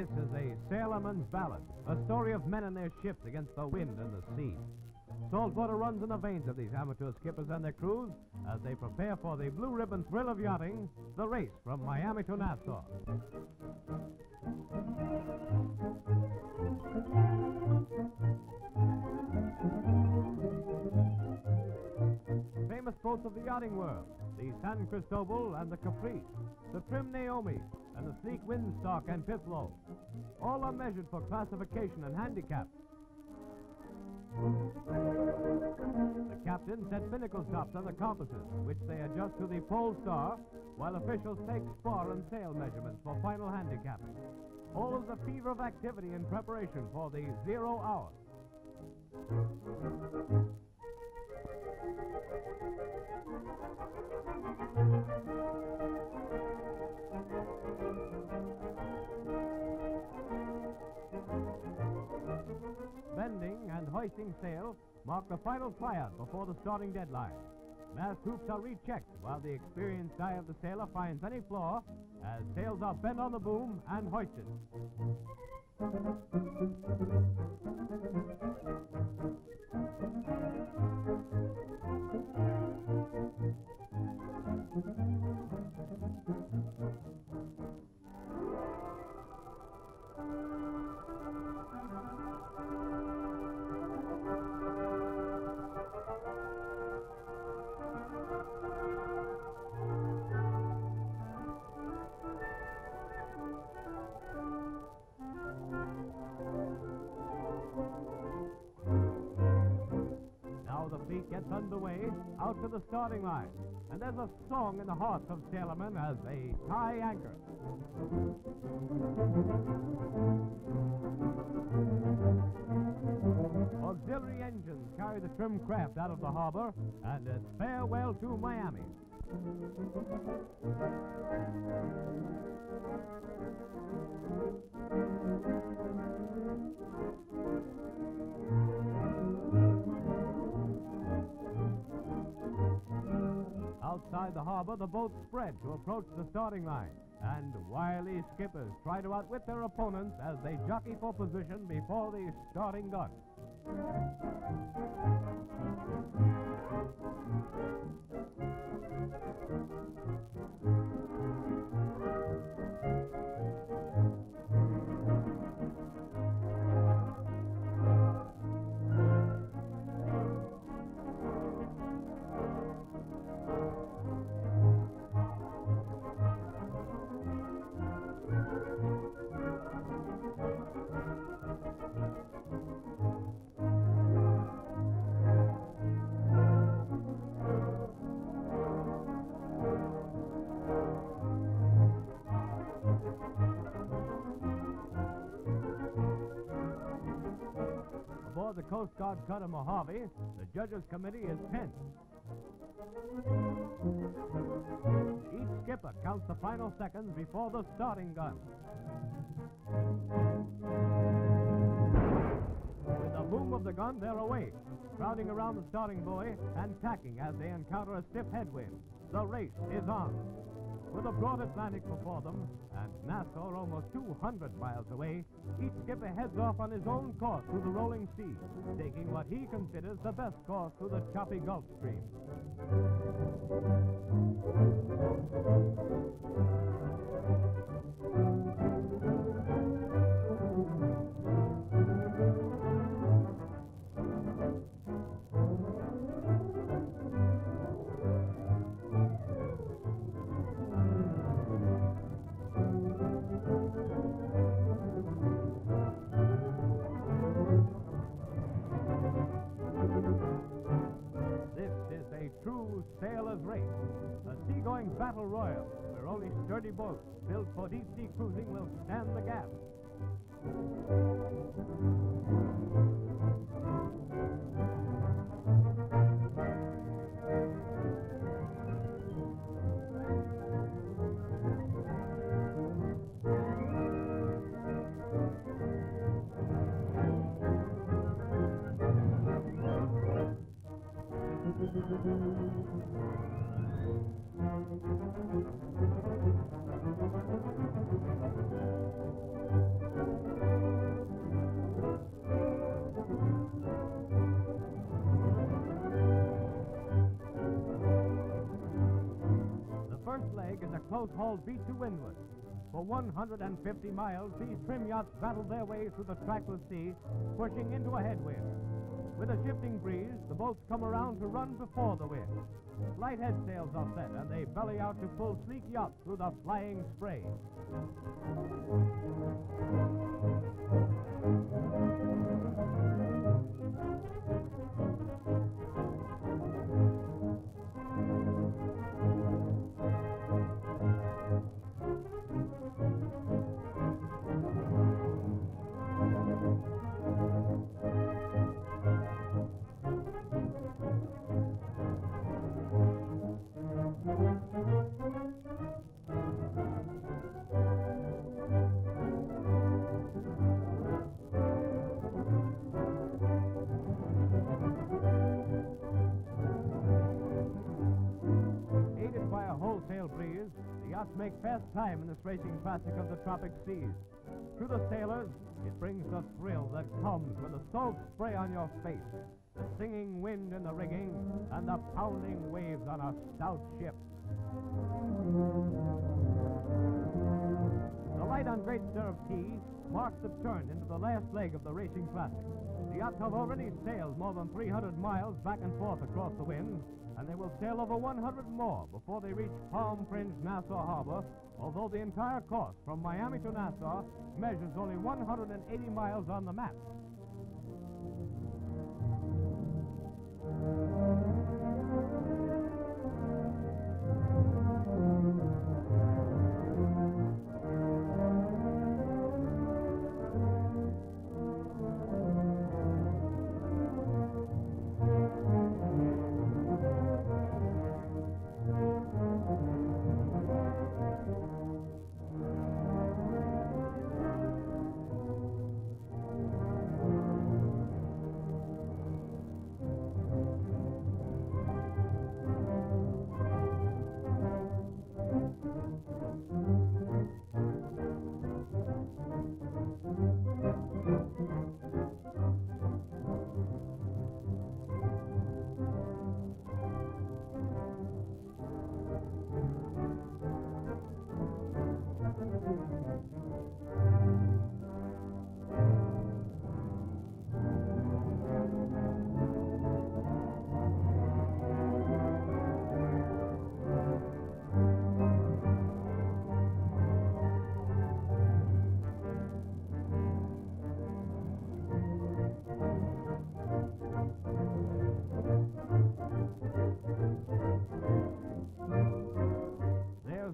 This is a sailorman's ballad, a story of men and their ships against the wind and the sea. Saltwater runs in the veins of these amateur skippers and their crews as they prepare for the blue ribbon thrill of yachting, the race from Miami to Nassau. Famous boats of the yachting world, the San Cristobal and the Caprice, the trim Naomi, and the sleek Windstalk and Pithlow. All are measured for classification and handicap. The captains set binnacle tops on the compasses, which they adjust to the pole star, while officials take spar and sail measurements for final handicapping. All is a fever of activity in preparation for the 0 hour. Bending and hoisting sail mark the final tryout before the starting deadline. Mast hoops are rechecked while the experienced eye of the sailor finds any flaw as sails are bent on the boom and hoisted. Gets underway, out to the starting line, and there's a song in the hearts of sailormen as they tie anchor. Auxiliary engines carry the trim craft out of the harbor, and it's farewell to Miami. Outside the harbor, the boats spread to approach the starting line, and wily skippers try to outwit their opponents as they jockey for position before the starting gun. Aboard the Coast Guard cutter Mojave, the judges' committee is tense. Each skipper counts the final seconds before the starting gun. With the boom of the gun, they're away, crowding around the starting buoy and tacking as they encounter a stiff headwind. The race is on. With the broad Atlantic before them and Nassau almost 200 miles away, each skipper heads off on his own course through the rolling sea, taking what he considers the best course through the choppy Gulf Stream. Sailor's race, a seagoing battle royal, where only sturdy boats built for deep-sea cruising will stand the gap. a close-hauled beat to windward. For 150 miles, these trim yachts battled their way through the trackless sea, pushing into a headwind. With a shifting breeze, the boats come around to run before the wind. Light head sails are set, and they belly out to pull sleek yachts through the flying spray. Breeze, the yachts make fast time in this racing classic of the tropic seas. To the sailors, it brings the thrill that comes with the salt spray on your face, the singing wind in the rigging, and the pounding waves on a stout ship. The light on Great Stir of Tea marks the turn into the last leg of the racing classic. The yachts have already sailed more than 300 miles back and forth across the wind, and they will sail over 100 more before they reach palm-fringed Nassau Harbor, although the entire course from Miami to Nassau measures only 180 miles on the map.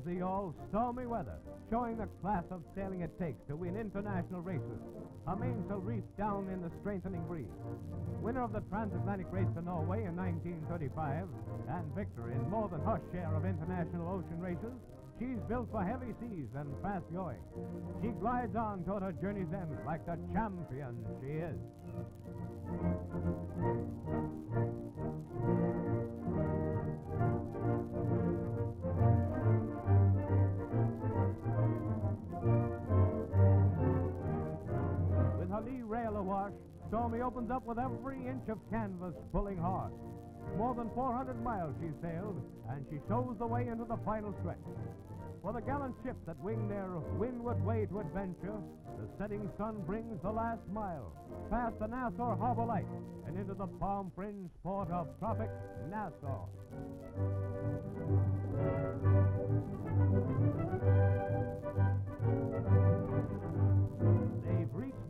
The all-stormy weather, showing the class of sailing it takes to win international races. A mainsail reefed down in the strengthening breeze. Winner of the transatlantic race to Norway in 1935, and victor in more than her share of international ocean races, she's built for heavy seas and fast going. She glides on toward her journey's end like the champion she is. Lee rail awash, Stormy opens up with every inch of canvas pulling hard. More than 400 miles she sailed, and she shows the way into the final stretch. For the gallant ships that wing their Windward Way to adventure, the setting sun brings the last mile, past the Nassau Harbor light, and into the palm-fringed port of tropic Nassau.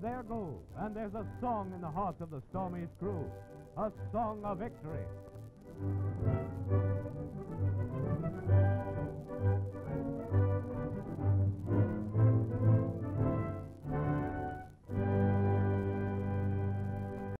Their goal, and there's a song in the hearts of the Stormy's crew, a song of victory.